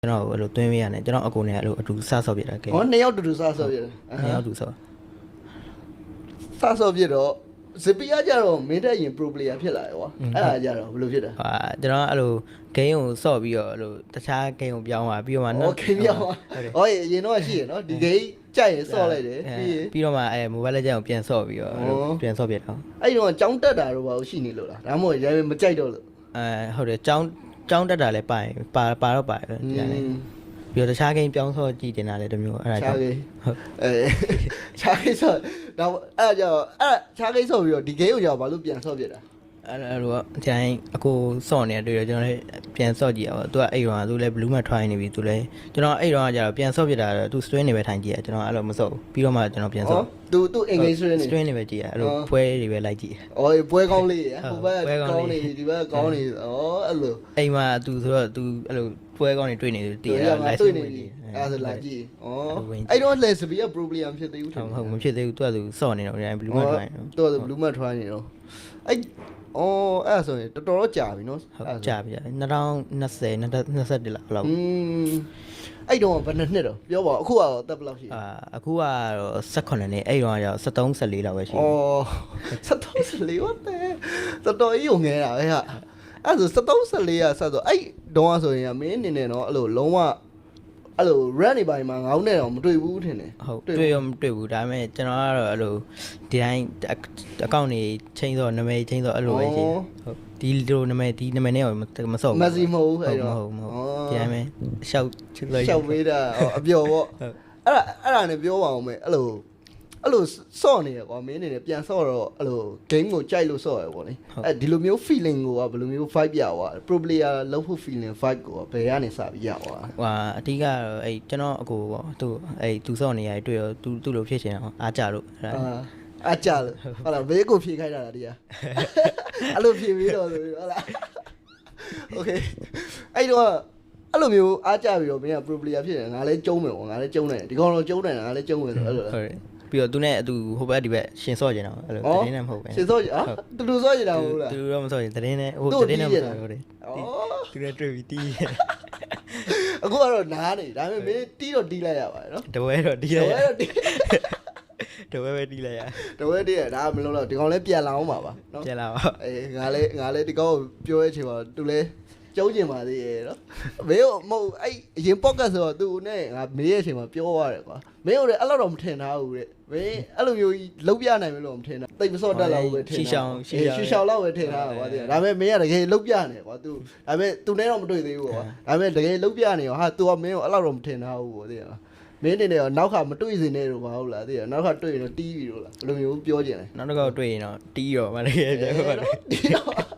ကျွန်တော်အဲ့လိုတွင်းပေးရတယ်ကျွန်တော်အကူနဲ့အဲ့လိုအတူစဆော့ပြတာကဲ ဟောနှစ်ယောက်တူတူစဆော့ပြတယ် နှစ်ယောက်တူဆော့ စဆော့ပြတော့ဇပီယာကြတော့မင်းတက်ရင် pro player ဖြစ်လာတယ်ကွာအဲ့ဒါကြတော့ဘယ်လိုဖြစ်တာ ဟာကျွန်တော်အဲ့လို game ကိုဆော့ပြီးတော့အဲ့လိုတခြား game ကိုပြောင်းသွားပြီးတော့မှ โอเคမြောက်ဟောအရင်တော့ရှိရနော်ဒီ game ကြိုက်ရင်ဆော့လိုက်တယ်ပြီးရင် ပြီးတော့မှအဲ mobile legend ကိုပြန်ဆော့ပြီးတော့ပြန်ဆော့ပြတော့ အဲ့တော့ចောင်းတက်တာတော့ဘာလို့ရှိနေလို့လားဒါမှမဟုတ်ရဲမကြိုက်တော့လို့ ဟုတ်တယ်ကျောင်းတက်တာလည်းပါတော့ပါတယ်ဒီနေ့ပြီးတော့တခြား game ပြောင်းဆော့ကြည့်တင်တာလည်းတမျိုးအဲ့ဒါကြောင့်ဟုတ်ခြားကိစ္စတော့အဲ့ကြောင့်အဲ့ခြားကိစ္စဆိုပြီးတော့ဒီ game ကိုကြောင့်ဘာလို့ပြန်ဆော့ပြတာ အဲ့လိုဒီတိုင်းအကိုဆော့နေတွေ့တော့ကျွန်တော်လည်းပြန်ဆော့ကြည့်ရပါသူကအဲ့တော့သူလည်း blue mat try နေပြီသူလည်းကျွန်တော်အဲ့တော့ကျတော့ပြန်ဆော့ပြတာသူ strain နေပဲထိုင်ကြည့်ရကျွန်တော်အဲ့လိုမဆော့ဘူးပြီးတော့မှကျွန်တော်ပြန်ဆော့ သူ engage strain နေပဲကြည့်ရအဲ့လိုပွဲတွေပဲလိုက်ကြည့် အော်ပွဲကောင်းလေးဟိုဘက်ကကောင်းနေဒီဘက်ကကောင်းနေဩအဲ့လို အိမ်မှာသူဆိုတော့သူအဲ့လိုပွဲကောင်းနေတွေ့နေသူတည်ရ live တွေ့နေပြီအဲ့ဒါလာကြည့်ဩအဲ့တော့လက်စပီက pro player ဖြစ်သေးဘူးထင် ဟုတ်မဖြစ်သေးဘူးသူကသူဆော့နေတော့ဒီတိုင်း blue mat try တော့ blue mat try နေတော့အဲ့အဲ့ဆိုရင်တော်တော်ကြာပြီနော် ဟုတ်ကြာပြီ2020 2021လောက် အဲ့တော့ဘယ်နှစ်တော့ပြောပါအခုကတော့တက်ဘယ်လောက်ရှိ အခုကတော့18နှစ်အဲ့တော့ကျတော့73 14လောက်ပဲရှိတယ် 73 14ဟုတ်တယ်တော်တော်ကြီးုံငဲတာပဲဟာအဲ့ဆို73 14ကဆက်ဆိုအဲ့တော့ဆိုရင်မင်းအနေနဲ့တော့အဲ့လိုလုံးဝအဲ့လို run နေပိုင်းမှာငောင်းနေတော့မတွေ့ဘူးထင်တယ် ဟုတ်တွေ့ရမတွေ့ဘူးဒါပေမဲ့ကျွန်တော်ကတော့အဲ့လိုဒီတိုင်းအကောင့်နေချင်းစောနာမည်ချင်းစောအဲ့လိုပဲရှိဟုတ်ဒီလိုနာမည်ဒီနာမည်နဲ့မစော့ဘူး မက်ဆီမဟုတ်အဲ့တော့ ဟုတ်ဒီတိုင်းပဲရှောက်ချစ်လို့ ရှောက်ပေးတာအပျော်ပေါ့အဲ့ဒါနဲ့ပြောပါအောင်မယ်အဲ့လိုစော့နေရကွာမင်းအနေနဲ့ပြန်စော့တော့အဲ့လို game ကိုကြိုက်လို့စော့ရပေါ့လေအဲ့ဒီလိုမျိုး feeling ကိုကဘယ်လိုမျိုး vibe ရသွား pro player လောက်ဖို့ feeling vibe ကိုဘယ်ကနေစပြီးရသွား ဟာအဓိကတော့အဲ့ကျွန်တော်အကိုပေါ့သူအဲ့သူစော့နေရတွေ့ရောသူ့လိုဖြစ်ချင်အောင်အားကြလို့အဲ့ဒါအားကြလို့ဟုတ်လားဘေးကိုဖြေခိုင်းတာလားတရားအဲ့လိုဖြေပြီးတော့ဆိုပြီးဟုတ်လား okay အဲ့တော့အဲ့လိုမျိုးအားကြပြီးတော့မင်းက pro player ဖြစ်တယ်ငါလည်းကျုံးမယ်ပေါ့ငါလည်းကျုံးတယ်ဒီကောင်တော့ကျုံးတယ်ငါလည်းကျုံးမယ်ဆိုအဲ့လိုဟုတ်ပြီးတော့သူနဲ့အတူဟိုဘက်ဒီဘက်ရှင်စော့ကျင်တော့အဲ့လိုတရင်နဲ့မဟုတ်ပဲ ရှင်စော့တူစော့ကျင်တာမဟုတ်လား သူတော့မစော့ကျင်တရင်နဲ့ဟိုတရင်နဲ့မစော့ဟုတ်တယ်သူနဲ့တွေ့ပြီးတီး အခုကတော့နားနေဒါပေမဲ့မင်းတီးတော့တီးလိုက်ရပါတယ်နော် တဝဲတော့တီးလိုက်ရတဝဲပဲတီးလိုက်ရ တဝဲတီးရဒါမလုံးတော့ဒီကောင်လည်းပြန်လာအောင်ပါနော် ပြန်လာပါ အေးငါလည်းဒီကောင်ကိုပြောရချင်ပါသူလည်းကျုံးကျင်ပါသေးရဲ့နော်မင်းမဟုတ်အဲ့အရင် podcast ဆိုတော့သူနဲ့ငါမေးရအချိန်မှာပြောရတယ်ကွာမင်းတို့လည်းအဲ့လောက်တော့မထင်ထားဘူးတဲ့မင်းအဲ့လိုမျိုးလုံးပြနိုင်မလို့မထင်တာတိတ်မစော့တက်လောက်ပဲထင်တာရှီရှောင်းလောက်ပဲထင်တာကွာတဲ့ဒါပေမဲ့မင်းကတကယ်လုံးပြနေကွာသူဒါပေမဲ့သူနဲ့တော့မတွေ့သေးဘူးကွာဒါပေမဲ့တကယ်လုံးပြနေရောဟာ तू ကမင်းကိုအဲ့လောက်တော့မထင်ထားဘူးကွာတဲ့မင်းတင်တယ်ရောနောက်ခါမတွေ့စင်နေတော့မဟုတ်လားတဲ့နောက်ခါတွေ့ရင်တော့တီးပြီလို့လားဘယ်လိုမျိုးပြောကြင်လဲ နောက်တစ်ခေါက်တွေ့ရင်တော့တီးရောမလည်းပြန်ပါ